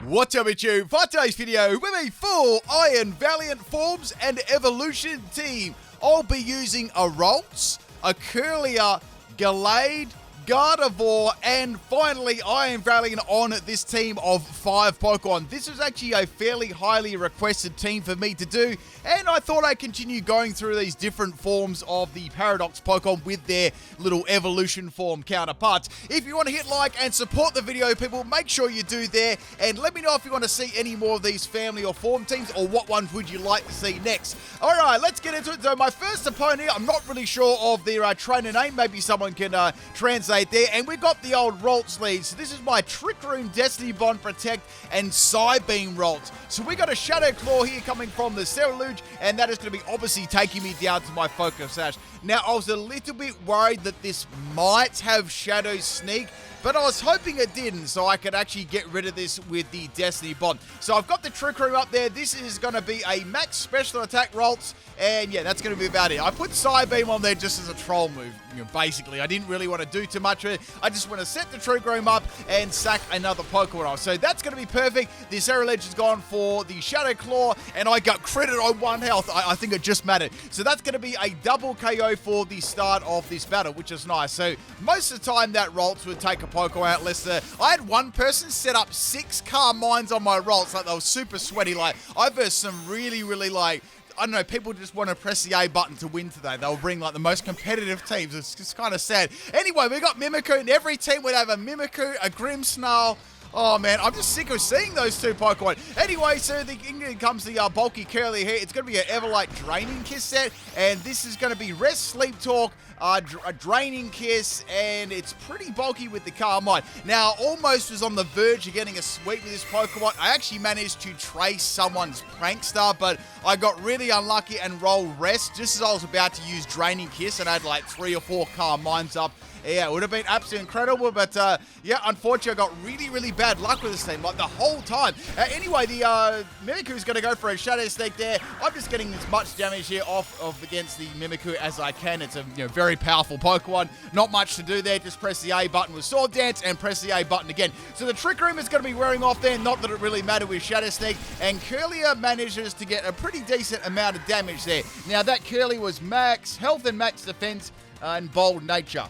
What's up with you? For today's video, with a full Iron Valiant forms and evolution team, I'll be using a Ralts, a Kirlia, Gallade, Gardevoir, and finally Iron Valiant on this team of 5 Pokemon. This was actually a fairly highly requested team for me to do, and I thought I'd continue going through these different forms of the Paradox Pokemon with their little evolution form counterparts. If you want to hit like and support the video, people, make sure you do there, and let me know if you want to see any more of these family or form teams, or what ones would you like to see next. Alright, let's get into it. So my first opponent, I'm not really sure of their trainer name, maybe someone can translate there, and we've got the old Ralts lead. So this is my Trick Room, Destiny Bond, Protect, and Psybeam Ralts. So we got a Shadow Claw here coming from the Cerulean, and that is going to be obviously taking me down to my Focus Sash. Now, I was a little bit worried that this might have Shadow Sneak, but I was hoping it didn't, so I could actually get rid of this with the Destiny Bond. So I've got the Trick Room up there. This is going to be a max special attack Ralts, and yeah, that's going to be about it. I put Psybeam on there just as a troll move, basically. I didn't really want to do too much of it. I just want to set the Trick Room up and sack another Pokemon off. So that's going to be perfect. The Cerulean has gone for the Shadow Claw, and I got critted on 1 health. I think it just mattered. So that's going to be a double KO for the start of this battle, which is nice. So most of the time that Ralts would take a Pokemon out, less I had one person set up 6 Calm Minds on my Ralts, like they were super sweaty. Like, I've heard some really, like, I don't know, people just want to press the A button to win today. They'll bring like the most competitive teams. It's just kind of sad. Anyway, we got Mimikyu, and every team would have a Mimikyu, a Grimmsnarl. Oh man, I'm just sick of seeing those 2 Pokemon. Anyway, so in comes the bulky Kirlia here. It's going to be an Everlight Draining Kiss set, and this is going to be Rest, Sleep, Talk, a Draining Kiss, and it's pretty bulky with the Calm Mind. Now, almost was on the verge of getting a sweep with this Pokemon. I actually managed to trace someone's Prankster, but I got really unlucky and rolled Rest just as I was about to use Draining Kiss, and I had like 3 or 4 Calm Minds up. Yeah, it would have been absolutely incredible, but yeah, unfortunately, I got really bad luck with this team, like the whole time. Anyway, the Mimikyu is going to go for a Shadow Sneak there. I'm just getting as much damage here off against the Mimikyu as I can. It's a very powerful Pokemon. Not much to do there. Just press the A button with Sword Dance and press the A button again. So the Trick Room is going to be wearing off there. Not that it really mattered with Shadow Sneak. And Kirlia manages to get a pretty decent amount of damage there. Now, that Kirlia was max health and max defense and bold nature.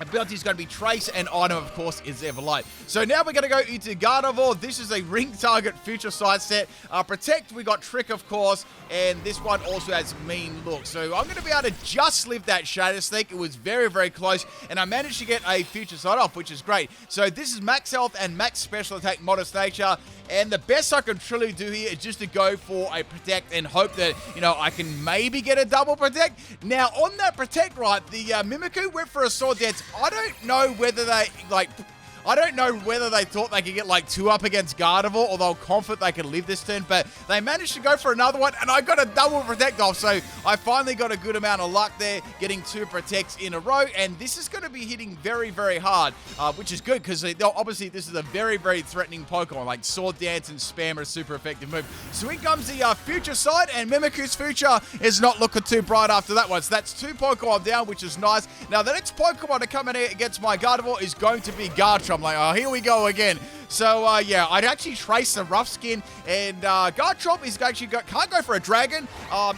Ability is going to be Trace, and item, of course, is Everlight. So now we're going to go into Gardevoir. This is a Ring Target Future Sight set. Protect, we got Trick, of course, and this one also has Mean Look. So I'm going to be able to just live that Shadow Sneak. It was very close, and I managed to get a Future Sight off, which is great. So this is max health and max special attack Modest Nature, and the best I can truly do here is just to go for a Protect and hope that, I can maybe get a double Protect. Now, on that Protect, right, the Mimikyu went for a Sword Dance. I don't know whether they thought they could get like 2 up against Gardevoir, or they were confident they could live this turn, but they managed to go for another one, and I got a double Protect off, so I finally got a good amount of luck there, getting 2 Protects in a row, and this is going to be hitting very hard, which is good, because obviously this is a very threatening Pokemon, like Sword Dance and Spam are a super effective move. So in comes the Future Sight, and Mimikyu's future is not looking too bright after that one, so that's 2 Pokemon down, which is nice. Now the next Pokemon to come in here against my Gardevoir is going to be Garchomp. Like, oh, here we go again. So, yeah, I'd actually trace the Rough Skin, and Garchomp is actually can't go for a Dragon.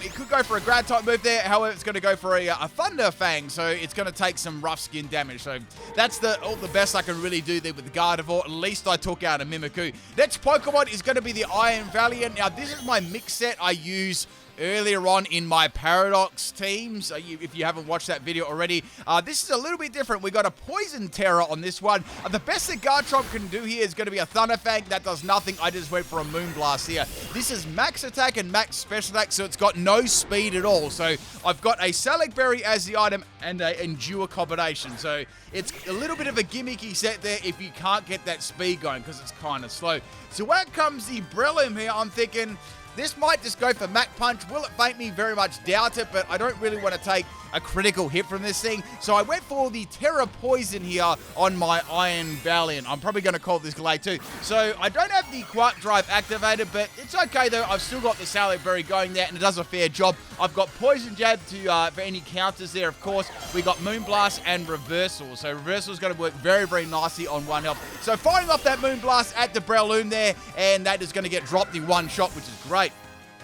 It could go for a Grad type move there. However, it's going to go for a Thunder Fang, so it's going to take some Rough Skin damage. So that's all the best I can really do there with the Gardevoir. At least I took out a Mimikyu. Next Pokemon is going to be the Iron Valiant. Now, this is my mix set I use earlier on in my Paradox teams. If you haven't watched that video already, this is a little bit different. We got a Poison Terror on this one. The best that Garchomp can do here is going to be a Thunder Fang. That does nothing. I just went for a Moonblast here. This is max attack and max special attack, so it's got no speed at all. So I've got a Salak Berry as the item and a Endure combination. So it's a little bit of a gimmicky set there if you can't get that speed going, because it's kind of slow. So out comes the Breloom here. I'm thinking, This might just go for Mach Punch. Will it faint me? Very much doubt it, but I don't really want to take a critical hit from this thing. So I went for the Terra Poison here on my Iron Valiant. I'm probably going to call this Gallade too. So I don't have the Quark Drive activated, but it's okay though. I've still got the Salad Berry going there, and it does a fair job. I've got Poison Jab to for any counters there, of course. We got Moonblast and Reversal. So Reversal is going to work very, very nicely on 1 health. So firing off that Moonblast at the Breloom there, and that is going to get dropped in 1 shot, which is great.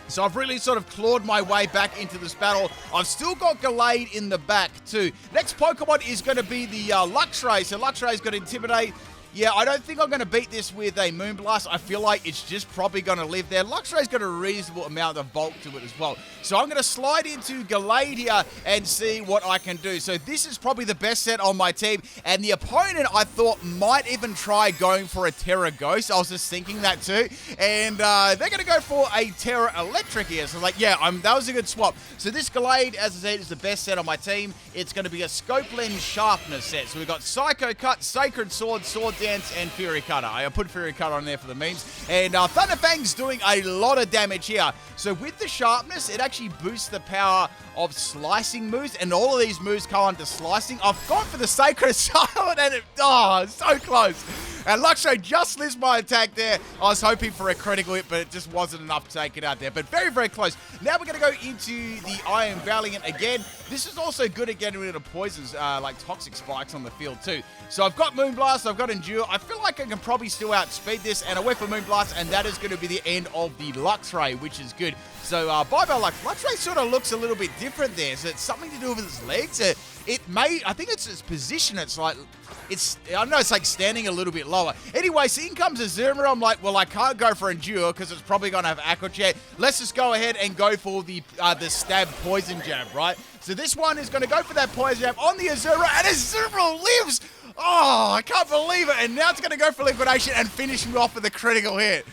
So I've really sort of clawed my way back into this battle. I've still got Gallade in the back too. Next Pokemon is going to be the Luxray. So Luxray's got Intimidate. Yeah, I don't think I'm going to beat this with a Moonblast. I feel like it's just probably going to live there. Luxray's got a reasonable amount of bulk to it as well. So I'm going to slide into Gallade here and see what I can do. So this is probably the best set on my team. And the opponent, I thought, might even try going for a Terra Ghost. I was just thinking that too. And they're going to go for a Terra Electric here. So like, yeah, that was a good swap. So this Gallade, as I said, is the best set on my team. It's going to be a Scope Lens Sharpness set. So we've got Psycho Cut, Sacred Sword, Sword Dance, and Fury Cutter. I put Fury Cutter on there for the memes. And Thunder Fang's doing a lot of damage here. So with the Sharpness, it actually boosts the power of slicing moves, and all of these moves come under slicing. I've gone for the Sacred Silent, and so close. And Luxray just missed my attack there. I was hoping for a critical hit, but it just wasn't enough to take it out there. But very, very close. Now we're going to go into the Iron Valiant again. This is also good at getting rid of poisons, like Toxic Spikes on the field too. So I've got Moonblast, I've got Endure. I feel like I can probably still outspeed this, and I went for Moonblast, and that is going to be the end of the Luxray, which is good. So bye-bye Lux. Luxray sort of looks a little bit different there. So it's something to do with its legs. I think it's its position. It's like, I don't know, it's like standing a little bit lower. Anyway, so in comes Azumarill. I'm like, well, I can't go for Endure because it's probably going to have Aqua Jet. Let's just go ahead and go for the Stab Poison Jab, right? So this one is going to go for that Poison Jab on the Azumarill, and Azumarill lives! Oh, I can't believe it. And now it's going to go for Liquidation and finish me off with a critical hit.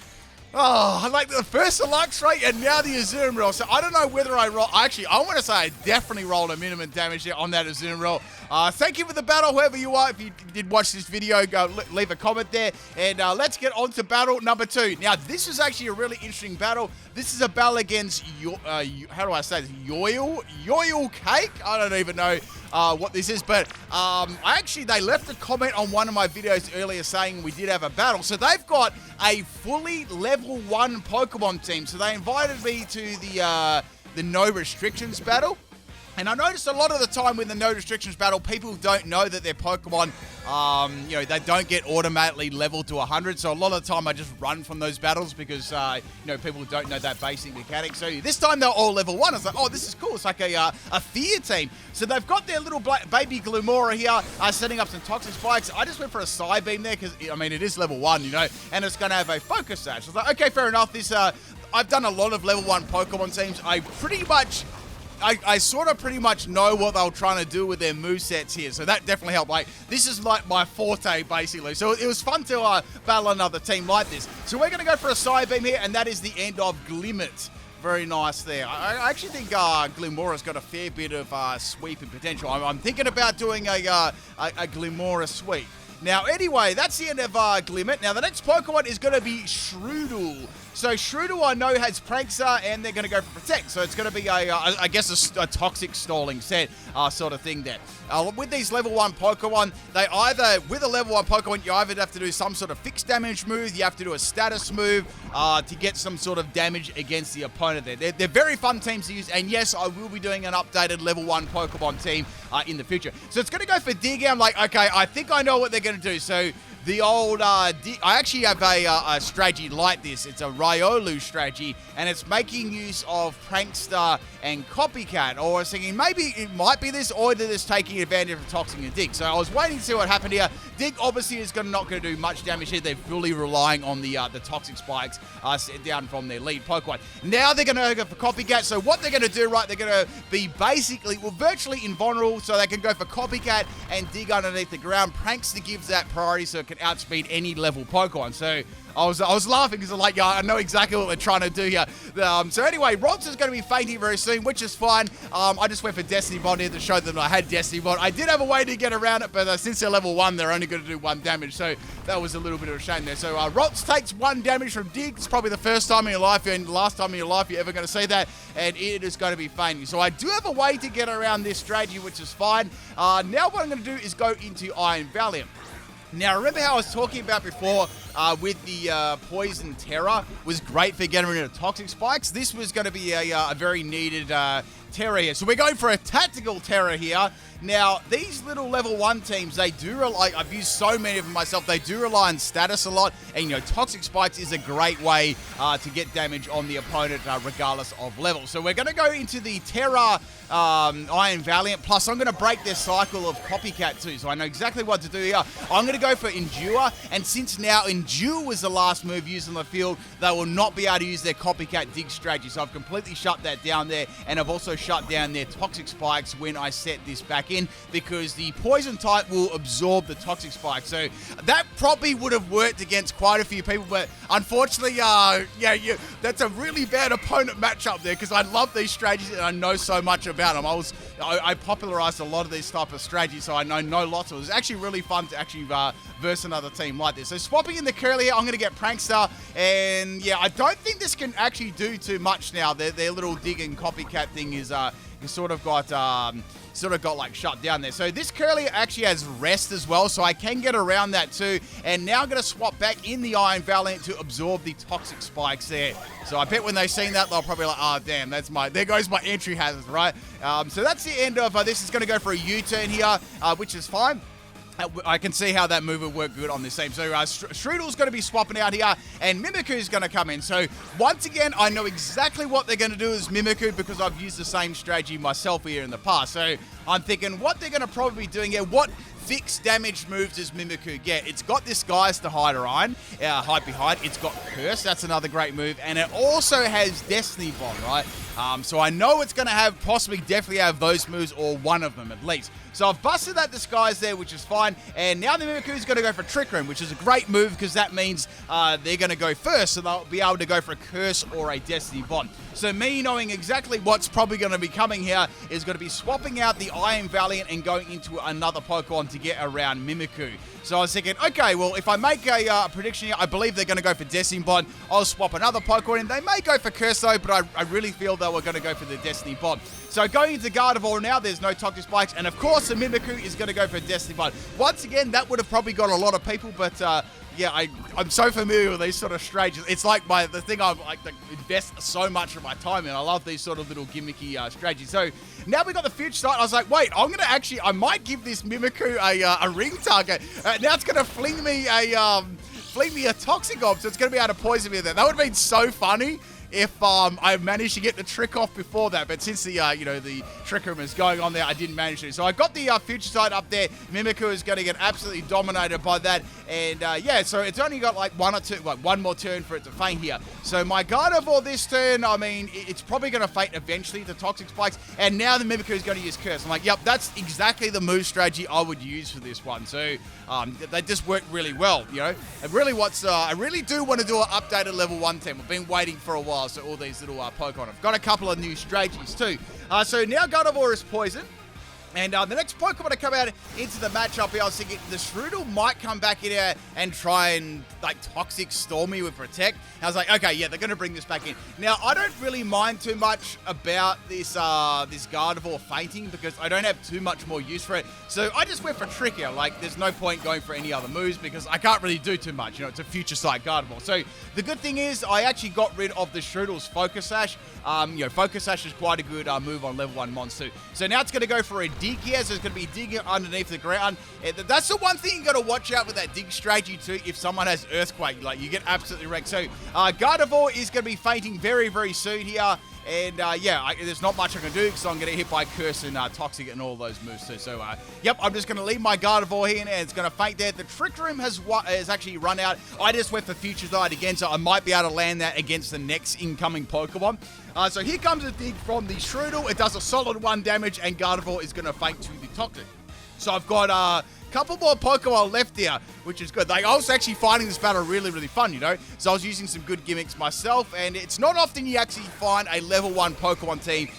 Oh, I like the first Luxray and now the Azumarill. So I don't know whether I roll. Actually, I want to say I definitely rolled a minimum damage there on that Azumarill. Thank you for the battle, whoever you are. If you did watch this video, go leave a comment there. And let's get on to battle number 2. Now, this is actually a really interesting battle. This is a battle against, how do I say this? Yoil Cake? I don't even know what this is, but they left a comment on one of my videos earlier saying we did have a battle. So they've got a fully level 1 Pokemon team. So they invited me to the no restrictions battle. And I noticed a lot of the time with the no restrictions battle, people don't know that their Pokemon, they don't get automatically leveled to 100. So a lot of the time I just run from those battles because, people don't know that basic mechanic. So this time they're all level 1. I was like, oh, this is cool. It's like a fear team. So they've got their little baby Glumora here, setting up some Toxic Spikes. I just went for a Psybeam there because, it is level 1, and it's going to have a Focus Sash. I was like, okay, fair enough. I've done a lot of level 1 Pokemon teams. I sort of pretty much know what they're trying to do with their movesets here. So that definitely helped. Like, this is like my forte, basically. So it was fun to battle another team like this. So we're going to go for a Psybeam here, and that is the end of Glimmet. Very nice there. I actually think Glumora's got a fair bit of sweeping potential. I'm thinking about doing a Glumora sweep. Now, anyway, that's the end of Glimmet. Now, the next Pokemon is going to be Shroodle. So Shroodle, I know, has Prankster, and they're going to go for Protect. So it's going to be, I guess, a Toxic Stalling set sort of thing there. With these level 1 Pokemon, with a level 1 Pokemon, you either have to do some sort of fixed damage move, you have to do a status move to get some sort of damage against the opponent there. They're very fun teams to use, and yes, I will be doing an updated level 1 Pokemon team in the future. So it's going to go for Dig. I'm like, okay, I think I know what they're going to do. So the old, I actually have a strategy like this. It's a Riolu strategy, and it's making use of Prankster and Copycat. Or I was thinking maybe it might be this, or they're just taking advantage of Toxic and Dig. So I was waiting to see what happened here. Dig obviously is not going to do much damage here. They're fully relying on the Toxic Spikes sent down from their lead Pokemon. Now they're going to go for Copycat. So what they're going to do, right, they're going to be basically, virtually invulnerable, so they can go for Copycat and Dig underneath the ground. Prankster gives that priority, so it can can outspeed any level Pokemon. So I was laughing because I'm like, yeah, I know exactly what they're trying to do here. So anyway, Ralts is going to be fainting very soon, which is fine. I just went for Destiny Bond here to show them I had Destiny Bond. I did have a way to get around it, but since they're level 1, they're only going to do 1 damage. So that was a little bit of a shame there. So Ralts takes 1 damage from Dig. It's probably the first time in your life and the last time in your life you're ever going to see that. And it is going to be fainting. So I do have a way to get around this strategy, which is fine. Now what I'm going to do is go into Iron Valiant. Now, remember how I was talking about before with the Poison Terror was great for getting rid of Toxic Spikes? This was going to be a very needed Terror here. So we're going for a Tactical Terror here. Now, these little level 1 teams, they do rely, I've used so many of them myself, they do rely on status a lot. And, you know, Toxic Spikes is a great way to get damage on the opponent regardless of level. So we're going to go into the Terra Iron Valiant. Plus, I'm going to break their cycle of Copycat too. So I know exactly what to do here. I'm going to go for Endure. And since now Endure was the last move used on the field, they will not be able to use their Copycat Dig strategy. So I've completely shut that down there. And I've also shut down their Toxic Spikes when I set this back in, because the Poison type will absorb the Toxic Spike. So that probably would have worked against quite a few people, but unfortunately, that's a really bad opponent matchup there, because I love these strategies and I know so much about them. I popularized a lot of these type of strategies, so I know lots of it. It was actually really fun to actually verse another team like this. So swapping in the Kirlia, I'm going to get Prankster, and yeah, I don't think this can actually do too much now. Their little dig and copycat thing is sort of got like shut down there. So this Kirlia actually has rest as well, so I can get around that too. And now I'm going to swap back in the Iron Valiant to absorb the Toxic Spikes there. So I bet when they've seen that, they'll probably like, oh damn, there goes my entry hazard, right? So that's the end of this. Is going to go for a U-turn here, which is fine. I can see how that move would work good on this team. So Shroodle's going to be swapping out here, and Mimikyu's going to come in. So once again, I know exactly what they're going to do as Mimikyu, because I've used the same strategy myself here in the past. So I'm thinking what they're going to probably be doing here, what fixed damage moves does Mimikyu get? It's got Disguise to hide behind. It's got Curse, that's another great move. And it also has Destiny Bomb, right? So I know it's going to definitely have those moves, or one of them at least. So I've busted that Disguise there, which is fine. And now the Mimikyu is going to go for Trick Room, which is a great move, because that means they're going to go first. So they'll be able to go for a Curse or a Destiny Bomb. So me knowing exactly what's probably going to be coming here is going to be swapping out the Iron Valiant and going into another Pokemon to get around Mimikyu. So I was thinking, okay, well, if I make a prediction here, I believe they're going to go for Destiny Bomb. I'll swap another Pokemon in. They may go for Curse though, but I really feel they were going to go for the Destiny Bomb. So going into Gardevoir now, there's no Toxic Spikes, and of course the Mimikyu is going to go for Destiny Bomb. Once again, that would have probably got a lot of people, but yeah, I'm so familiar with these sort of strategies. It's like the thing I invest so much of my time in. I love these sort of little gimmicky strategies. So now we got the Future Sight. I was like, wait, I might give this Mimikyu a ring target. Now it's going to fling me a Toxic Orb, so it's going to be able to poison me there. That would have been so funny if I managed to get the trick off before that, but since the the Trick Room is going on there, I didn't manage to. So I got the Future Sight up there. Mimikyu is going to get absolutely dominated by that, and yeah, so it's only got like one more turn for it to faint here. So my Gardevoir this turn, I mean, it's probably going to faint eventually, the Toxic Spikes, and now the Mimikyu is going to use Curse. I'm like, yep, that's exactly the move strategy I would use for this one. So they just work really well, you know. And really, I really do want to do an updated level 1 team. I've been waiting for a while. So all these little Pokemon. I've got a couple of new strategies too. So now Gardevoir is poison. And the next Pokemon to come out into the matchup here, I was thinking the Shroodle might come back in here and try and like Toxic Storm me with Protect. And I was like, okay, yeah, they're going to bring this back in. Now, I don't really mind too much about this Gardevoir fainting, because I don't have too much more use for it. So I just went for Trick here. Like, there's no point going for any other moves, because I can't really do too much. You know, it's a Future Sight Gardevoir. So the good thing is I actually got rid of the Shroodle's Focus Sash. Focus Sash is quite a good move on level 1 monster. So now it's going to go for a dig here, so it's going to be digging underneath the ground. That's the one thing you got to watch out with that dig strategy too. If someone has Earthquake, like, you get absolutely wrecked. So Gardevoir is going to be fainting very, very soon here. And there's not much I can do, because I'm going to hit by Curse and Toxic and all those moves too. So, yep, I'm just going to leave my Gardevoir here, and it's going to faint there. The Trick Room has actually run out. I just went for Future Sight again, so I might be able to land that against the next incoming Pokemon. So here comes a dig from the Shroodle. It does a solid 1 damage, and Gardevoir is going to faint to the Toxic. So I've got a couple more Pokemon left here, which is good. Like, I was actually finding this battle really, really fun, you know? So I was using some good gimmicks myself, and it's not often you actually find a level 1 Pokemon team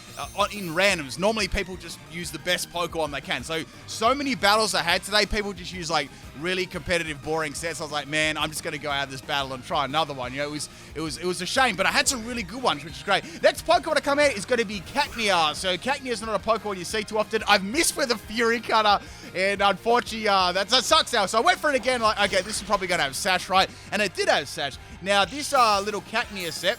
in randoms. Normally, people just use the best Pokemon they can. So many battles I had today, people just use, like, really competitive, boring sets. I was like, man, I'm just going to go out of this battle and try another one. You know, it was a shame, but I had some really good ones, which is great. Next Pokemon to come out is going to be Cacnea. So Cacnea is not a Pokemon you see too often. I've missed with a Fury Cutter, and unfortunately, that sucks now. So I went for it again, like, okay, this is probably going to have Sash, right? And it did have Sash. Now, this little Cacnea set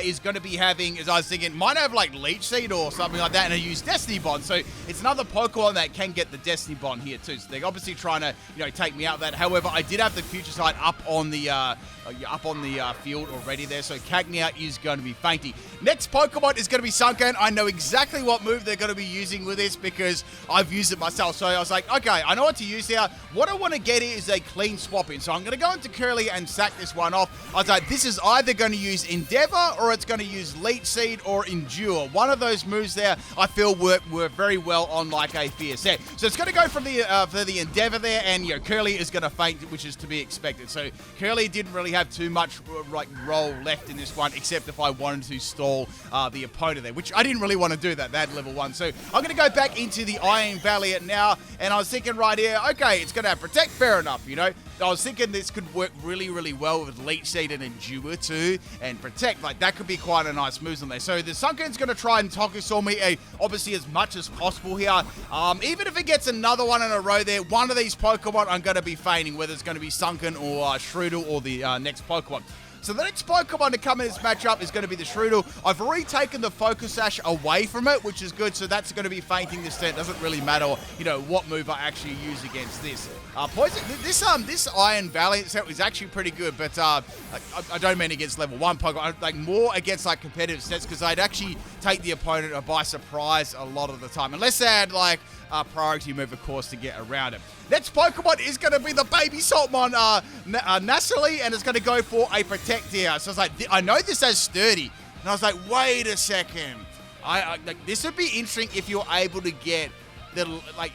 is going to be having, as I was thinking, might have like Leech Seed or something like that, and I use Destiny Bond. So it's another Pokemon that can get the Destiny Bond here too. So they're obviously trying to, you know, take me out of that. However, I did have the Future Sight up on the field already there. So Cacnea is going to be fainty. Next Pokemon is going to be Sunkern. I know exactly what move they're going to be using with this because I've used it myself. So I was like, okay, I know what to use here. What I want to get is a clean swap in. So I'm going to go into Kirlia and sack this one off. I was like, this is either going to use Endeavor or it's going to use Leech Seed or Endure. One of those moves there, I feel work very well on like a fierce set. So it's going to go for the Endeavor there, and you know, Kirlia is going to faint, which is to be expected. So Kirlia didn't really have too much like role left in this one, except if I wanted to stall the opponent there, which I didn't really want to do that. They had level 1. So I'm going to go back into the Iron Valiant now, and I was thinking right here, okay, it's going to have Protect, fair enough, you know. I was thinking this could work really, really well with Leech Seed and Endure too, and Protect. Like, that could be quite a nice move on there. So the Sunkern's going to try and Tokusaur me obviously as much as possible here. Even if it gets another one in a row there, one of these Pokemon I'm going to be feigning, whether it's going to be Sunken or Shroodle or the next Pokemon. So the next Pokemon to come in this matchup is going to be the Shroodle. I've already taken the Focus Sash away from it, which is good. So that's going to be fainting this turn. It doesn't really matter, you know, what move I actually use against this. Poison. This Iron Valiant set is actually pretty good, but I don't mean against level 1 Pokemon. Like, more against like competitive sets, because I'd actually take the opponent by surprise a lot of the time, unless they had like a priority move, of course, to get around it. Next Pokemon is going to be the Baby Saltmon Nassali, and it's going to go for a Protect here. So I was like, I know this has Sturdy, and I was like, wait a second. Like, this would be interesting if you're able to get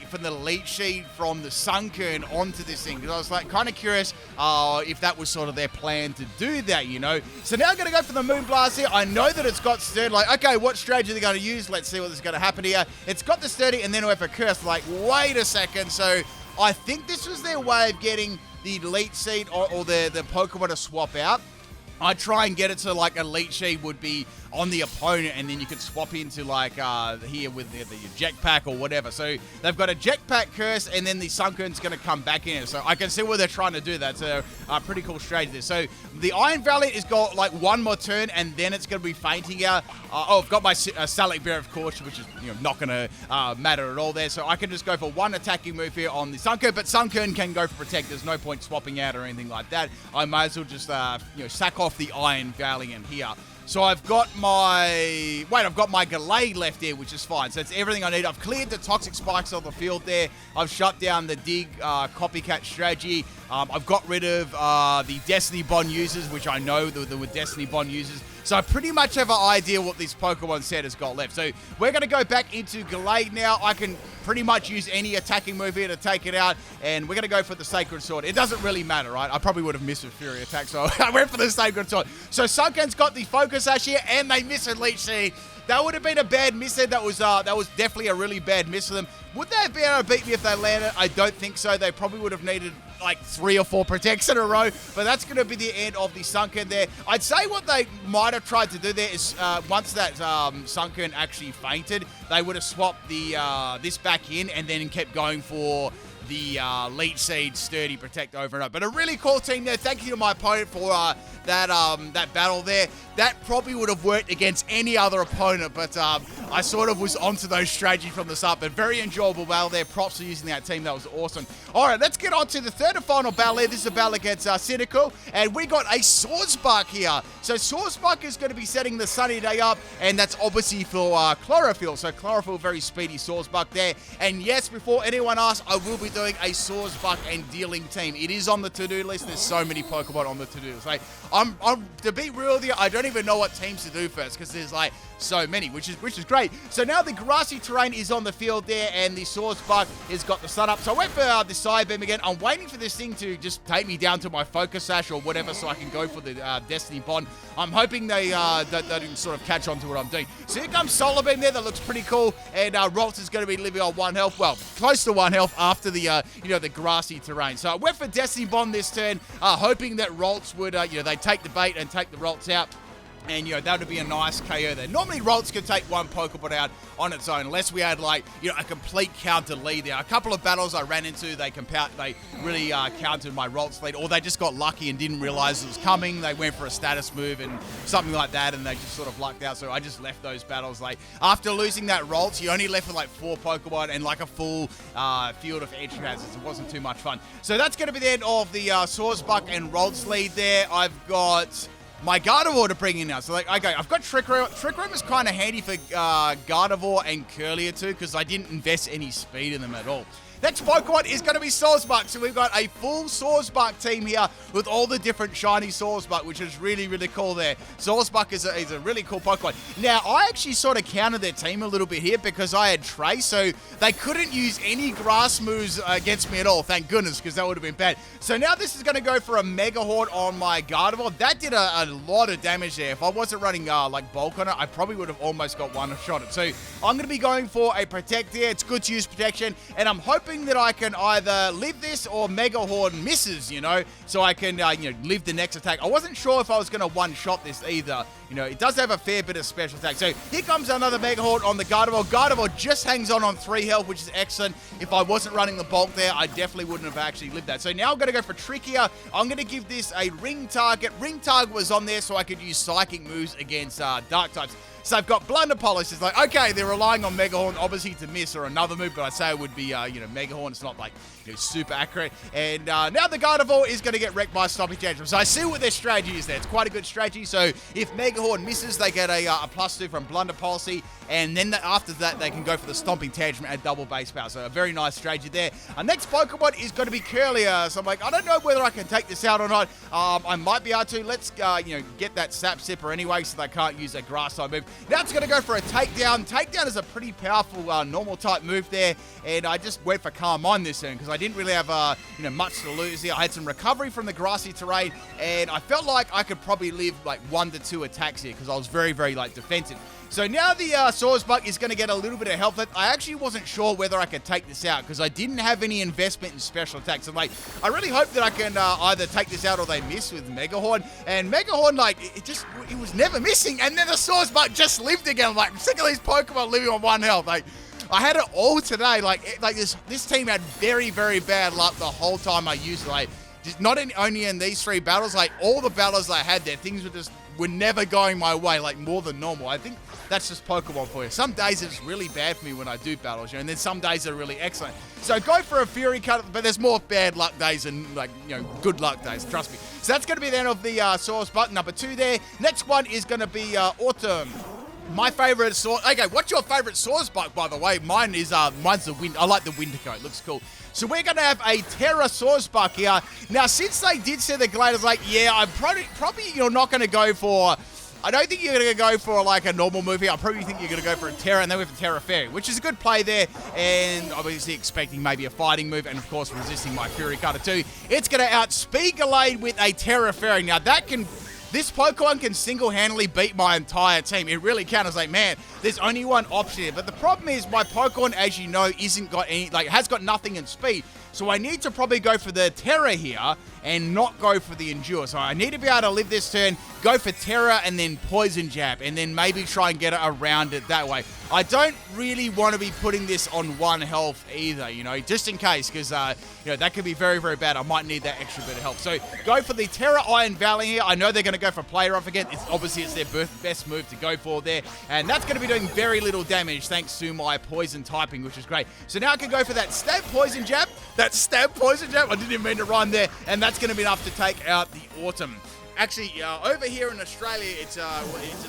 from the Leech Seed from the Sunkern onto this thing, because I was like kind of curious if that was sort of their plan to do that, you know. So now I'm going to go for the Moonblast here. I know that it's got Sturdy. Like, okay, what strategy are they going to use? Let's see what's going to happen here. It's got the Sturdy, and then we have a Curse. Like, wait a second. So I think this was their way of getting the Leech Seed or the Pokemon to swap out. I'd try and get it to like a Leech Seed would be on the opponent, and then you could swap into like here with the Jetpack or whatever. So they've got a Jetpack Curse, and then the Sunkern's going to come back in. So I can see what they're trying to do. That's a pretty cool strategy there. So the Iron Valiant has got like one more turn, and then it's going to be fainting out. I've got my Salic Bear, of course, which is, you know, not going to matter at all there. So I can just go for one attacking move here on the Sunkern, but Sunkern can go for Protect. There's no point swapping out or anything like that. I might as well just sack off the Iron Valiant here. So I've got my Gallade left here, which is fine. So it's everything I need. I've cleared the Toxic Spikes on the field there. I've shut down the Dig copycat strategy. I've got rid of the Destiny Bond users, which I know there were Destiny Bond users. So I pretty much have an idea what this Pokemon set has got left. So we're going to go back into Gallade now. I can pretty much use any attacking move here to take it out, and we're going to go for the Sacred Sword. It doesn't really matter, right? I probably would have missed a Fury attack, so I went for the Sacred Sword. So Sunkern's got the Focus Sash here, and they miss a Leech Seed. That would have been a bad miss there. That was definitely a really bad miss for them. Would they have been able to beat me if they landed? I don't think so. They probably would have needed like 3 or 4 Protects in a row, but that's going to be the end of the Sunkern there. I'd say what they might have tried to do there is once that Sunkern actually fainted, they would have swapped the this back in and then kept going for the Leech Seed, Sturdy, Protect over and over. But a really cool team there. Thank you to my opponent for that battle there. That probably would have worked against any other opponent, but I sort of was onto those strategies from the start. But very enjoyable battle there. Props for using that team. That was awesome. All right, let's get on to the third and final battle here. This is a battle against Cynical, and we got a Sawsbuck here. So Sawsbuck is going to be setting the Sunny Day up, and that's obviously for Chlorophyll. So Chlorophyll, very speedy Sawsbuck there. And yes, before anyone asks, I will be doing a Sawsbuck and dealing team. It is on the to-do list. There's so many Pokemon on the to-do list. Like, I'm to be real with you, I don't even know what teams to do first because there's like so many, which is great. great. So now the grassy terrain is on the field there, and the Sawsbuck has got the sun up. So I went for the side beam again. I'm waiting for this thing to just take me down to my focus sash or whatever so I can go for the Destiny Bond. I'm hoping they don't sort of catch on to what I'm doing. So here comes Solar Beam there. That looks pretty cool. And Ralts is going to be living on 1 health. Well, close to 1 health after the, the grassy terrain. So I went for Destiny Bond this turn, hoping that Ralts would, they take the bait and take the Ralts out. And, that would be a nice KO there. Normally, Ralts could take one Pokeball out on its own, unless we had, a complete counter lead there. A couple of battles I ran into, they really countered my Ralts lead, or they just got lucky and didn't realize it was coming. They went for a status move and something like that, and they just sort of lucked out. So I just left those battles. After losing that Ralts, you only left with, 4 Pokemon and, a full field of edge hazards. It wasn't too much fun. So that's going to be the end of the Sawsbuck and Ralts lead there. I've got my Gardevoir to bring in now. So, okay, I've got Trick Room. Trick Room is kind of handy for Gardevoir and Kirlia too, because I didn't invest any speed in them at all. Next Pokemon is going to be Sawsbuck. So we've got a full Sawsbuck team here with all the different shiny Sawsbuck, which is really, really cool there. Sawsbuck is a really cool Pokemon. Now, I actually sort of countered their team a little bit here because I had Trey, so they couldn't use any grass moves against me at all, thank goodness, because that would have been bad. So now this is going to go for a Mega Horde on my Gardevoir. That did a lot of damage there. If I wasn't running Bulk on it, I probably would have almost got one shot it. So I'm going to be going for a Protect here. It's good to use Protection, and I'm hoping that I can either live this or Mega Horde misses, so I can, live the next attack. I wasn't sure if I was going to one-shot this either. It does have a fair bit of special attack. So here comes another Mega Horde on the Gardevoir. Gardevoir just hangs on 3 health, which is excellent. If I wasn't running the bulk there, I definitely wouldn't have actually lived that. So now I'm going to go for Trickier. I'm going to give this a Ring Target. Ring Target was on there so I could use Psychic moves against Dark types. So I've got Blunder Polish. It's okay, they're relying on Mega Horn, obviously, to miss or another move, but I'd say it would be, Mega Horn. It's not, super accurate. And now the Gardevoir is going to get wrecked by Stomping Tantrum. So I see what their strategy is there. It's quite a good strategy. So if Mega Horn misses, they get a +2 from Blunder Policy. And then after that, they can go for the Stomping Tantrum at double base power. So a very nice strategy there. Our next Pokemon is going to be Kirlia. So I'm I don't know whether I can take this out or not. I might be able to. Let's, get that Sap Sipper anyway so they can't use a Grass type move. Now it's going to go for a Takedown. Takedown is a pretty powerful normal type move there. And I just went for Carmine this turn because I didn't really have, much to lose here. I had some recovery from the grassy terrain. And I felt like I could probably live 1 to 2 attacks here because I was very, very defensive. So now the Sawsbuck is going to get a little bit of health. I actually wasn't sure whether I could take this out because I didn't have any investment in special attacks. I'm I really hope that I can either take this out or they miss with Mega Horn. And Mega Horn, it was never missing. And then the Sawsbuck just lived again. I'm sick of these Pokemon living on 1 health. I had it all today. This team had very, very bad luck the whole time I used it. Just not only in these 3 battles, all the battles I had there, things were never going my way, more than normal. I think that's just Pokemon for you. Some days it's really bad for me when I do battles, and then some days are really excellent. So go for a Fury Cut, but there's more bad luck days than, good luck days, trust me. So that's going to be the end of the Sawsbuck, number 2 there. Next one is going to be Autumn. My favorite okay, what's your favorite Sawsbuck, by the way? Mine's the Wind. I like the Wintercoat. Looks cool. So we're going to have a Terra Sawsbuck here. Now, since they did say the Gallade, I'm probably you're not going to go for... I don't think you're going to go for a normal move here. I probably think you're going to go for a Terra, and then we have a Terra Fairy, which is a good play there. And obviously expecting maybe a fighting move, and of course resisting my Fury Cutter too. It's going to outspeed Gallade with a Terra Fairy. Now this Pokemon can single-handedly beat my entire team. It really can. I was man, there's only one option here. But the problem is my Pokemon, as you know, has got nothing in speed. So I need to probably go for the Terra here and not go for the Endure. So I need to be able to live this turn, go for Terra and then Poison Jab, and then maybe try and get it around it that way. I don't really want to be putting this on 1 health either, just in case, because, that could be very, very bad. I might need that extra bit of help. So go for the Terra Iron Valley here. I know they're going to go for Player Off again. It's their best move to go for there. And that's going to be doing very little damage thanks to my Poison typing, which is great. So now I can go for that Stab Poison Jab. I didn't even mean to rhyme there. And that's going to be enough to take out the Autumn. Actually, over here in Australia, it's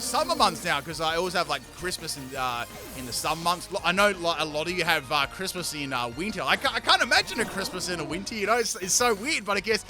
summer months now because I always have like Christmas in the summer months. I know like, a lot of you have Christmas in winter. I can't imagine a Christmas in a winter. You know, it's so weird. But I guess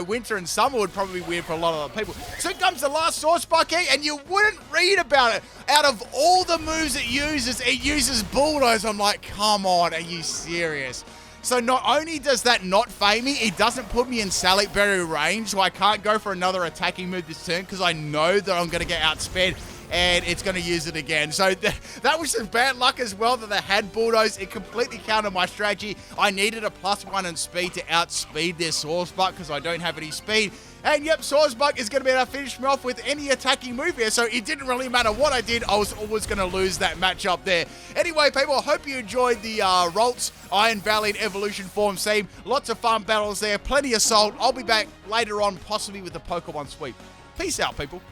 winter and summer would probably be weird for a lot of other people. So here comes the last Sawsbuck, and you wouldn't read about it. Out of all the moves it uses Bulldoze. I'm like, come on, are you serious? So not only does that not fade me, it doesn't put me in Salic Berry range, so I can't go for another attacking move this turn because I know that I'm going to get outsped and it's going to use it again. So that was some bad luck as well that they had Bulldoze. It completely countered my strategy. I needed a +1 in speed to outspeed their Sawsbuck because I don't have any speed. And yep, Sawsbuck is going to be able to finish me off with any attacking move here, so it didn't really matter what I did. I was always going to lose that matchup there. Anyway, people, I hope you enjoyed the Ralts Iron Valiant Evolution Forms team. Lots of fun battles there, plenty of salt. I'll be back later on, possibly with the Pokemon sweep. Peace out, people.